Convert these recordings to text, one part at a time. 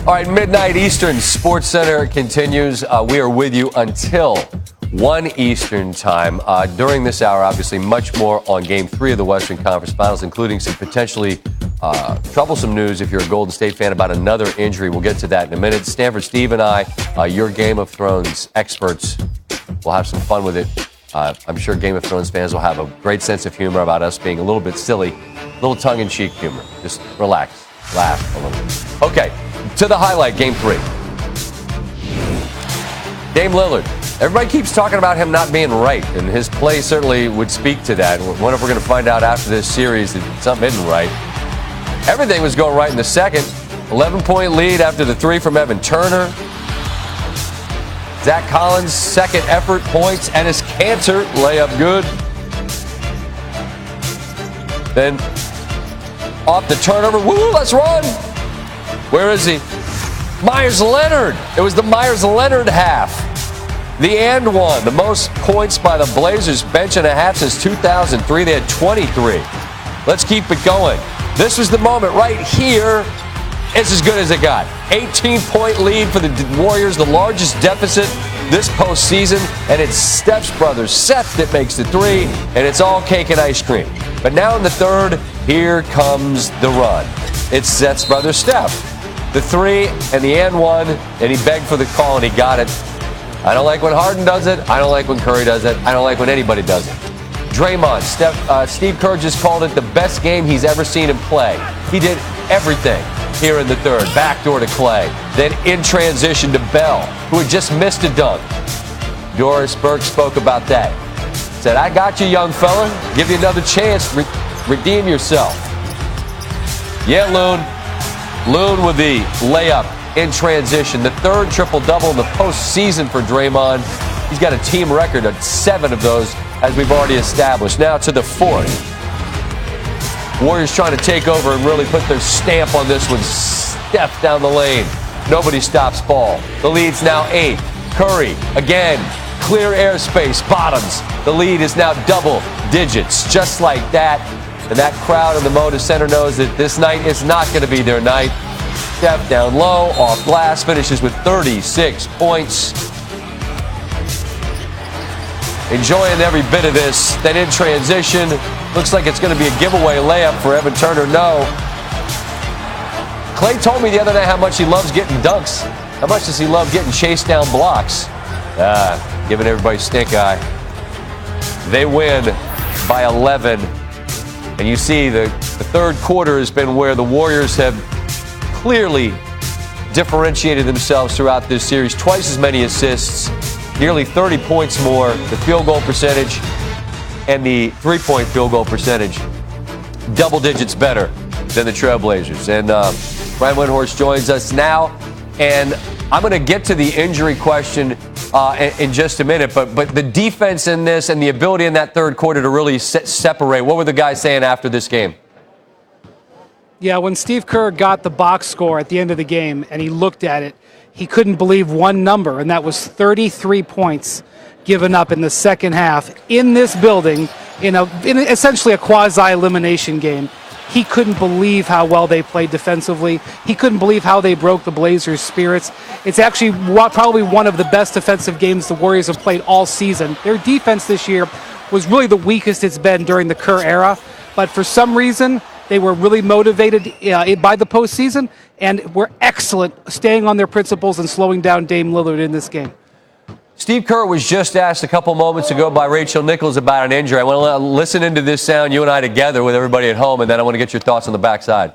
All right, midnight Eastern Sports Center continues. We are with you until 1 Eastern time. During this hour, obviously, much more on Game 3 of the Western Conference Finals, including some potentially troublesome news if you're a Golden State fan about another injury. We'll get to that in a minute. Stanford Steve and I, your Game of Thrones experts, will have some fun with it. I'm sure Game of Thrones fans will have a great sense of humor about us being a little bit silly, a little tongue-in-cheek humor. Just relax, laugh a little bit. Okay, to the highlight, Game 3. Dame Lillard. Everybody keeps talking about him not being right, and his play certainly would speak to that. I wonder if we're going to find out after this series that something isn't right. Everything was going right in the second. 11-point lead after the three from Evan Turner. Zach Collins' second effort points, and his Cantor layup good. Then off the turnover. Woo, let's run. Where is he? Myers Leonard. It was the Myers Leonard half. The and one. The most points by the Blazers bench and a half since 2003. They had 23. Let's keep it going. This was the moment right here. It's as good as it got. 18-point lead for the Warriors, the largest deficit this postseason, and it's Steph's brother Seth that makes the three, and it's all cake and ice cream. But now in the third, here comes the run. It's Seth's brother Steph. The three and the and one, and he begged for the call, and he got it. I don't like when Harden does it. I don't like when Curry does it. I don't like when anybody does it. Draymond, Steve Kerr just called it the best game he's ever seen him play. He did everything here in the third. Backdoor to Clay. Then in transition to Bell, who had just missed a dunk. Doris Burke spoke about that. Said, I got you, young fella. Give you another chance. Redeem yourself. Yeah, Loon with the layup in transition. The third triple-double in the postseason for Draymond. He's got a team record of 7 of those, as we've already established. Now to the fourth. Warriors trying to take over and really put their stamp on this one. Steph down the lane. Nobody stops ball. The lead's now 8. Curry, again, clear airspace, bottoms. The lead is now double digits, just like that. And that crowd in the Moda Center knows that this night is not going to be their night. Steph down low, off glass, finishes with 36 points. Enjoying every bit of this. Then in transition, looks like it's going to be a giveaway layup for Evan Turner. No. Clay told me the other night how much he loves getting dunks. How much does he love getting chased down blocks? Giving everybody stink eye. They win by 11. And you see the third quarter has been where the Warriors have clearly differentiated themselves throughout this series. Twice as many assists. Nearly 30 points more, the field goal percentage and the three-point field goal percentage, double digits better than the Trailblazers. And Brian Windhorst joins us now, and I'm going to get to the injury question in just a minute, but the defense in this and the ability in that third quarter to really separate, what were the guys saying after this game? Yeah, when Steve Kerr got the box score at the end of the game and he looked at it, he couldn't believe one number, and that was 33 points given up in the second half in this building in essentially a quasi-elimination game. He couldn't believe how well they played defensively. He couldn't believe how they broke the Blazers' spirits. It's actually probably one of the best defensive games the Warriors have played all season. Their defense this year was really the weakest it's been during the Kerr era, but for some reason, they were really motivated by the postseason and were excellent staying on their principles and slowing down Dame Lillard in this game. Steve Kerr was just asked a couple moments ago by Rachel Nichols about an injury. I want to listen into this sound, you and I together with everybody at home, and then I want to get your thoughts on the backside.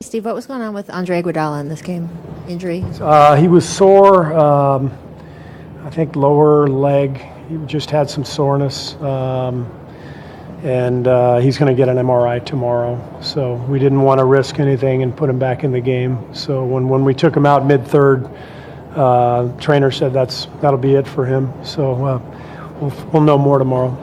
Steve, what was going on with Andre Iguodala in this game? Injury? He was sore, I think lower leg. He just had some soreness. And he's going to get an MRI tomorrow. So we didn't want to risk anything and put him back in the game. So when we took him out mid-third, trainer said that'll be it for him. So we'll know more tomorrow.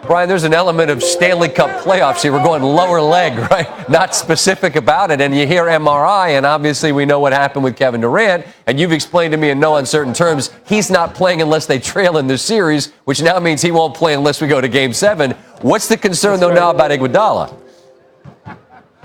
Brian, there's an element of Stanley Cup playoffs here. We're going lower leg, right? Not specific about it. And you hear MRI, and obviously we know what happened with Kevin Durant. And you've explained to me in no uncertain terms, he's not playing unless they trail in the series, which now means he won't play unless we go to Game 7. What's the concern, though, now about Iguodala?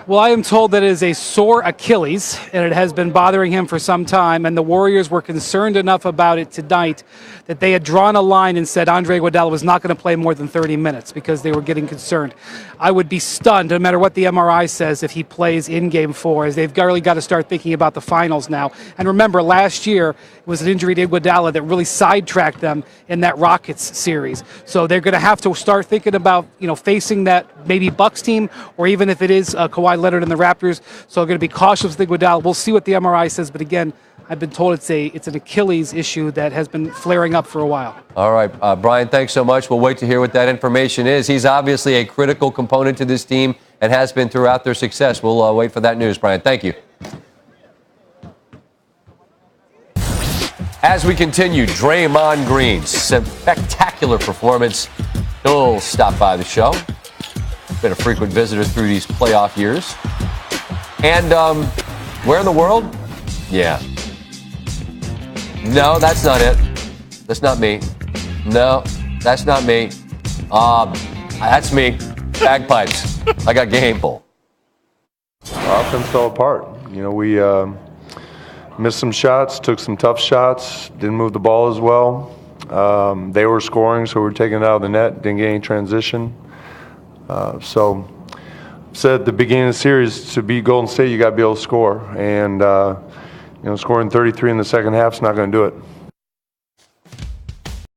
Well, I am told that it is a sore Achilles, and it has been bothering him for some time, and the Warriors were concerned enough about it tonight that they had drawn a line and said Andre Iguodala was not going to play more than 30 minutes because they were getting concerned. I would be stunned, no matter what the MRI says, if he plays in Game 4, as they've really got to start thinking about the finals now. And remember, last year it was an injury to Iguodala that really sidetracked them in that Rockets series. So they're going to have to start thinking about, facing that maybe Bucks team, or even if it is Kawhi Leonard and the Raptors. So they're going to be cautious with Iguodala. We'll see what the MRI says, but again, I've been told it's an Achilles issue that has been flaring up for a while. All right, Brian, thanks so much. We'll wait to hear what that information is. He's obviously a critical component to this team and has been throughout their success. We'll wait for that news, Brian. Thank you. As we continue, Draymond Green's spectacular performance. He'll stop by the show. Been a frequent visitor through these playoff years. And where in the world? Yeah. No, that's not it. That's not me. No, that's not me. That's me. Bagpipes. I got game. Offense fell apart. We missed some shots, took some tough shots, didn't move the ball as well. They were scoring, so we were taking it out of the net, didn't get any transition. So said at the beginning of the series, to beat Golden State, you got to be able to score. And, scoring 33 in the second half is not going to do it.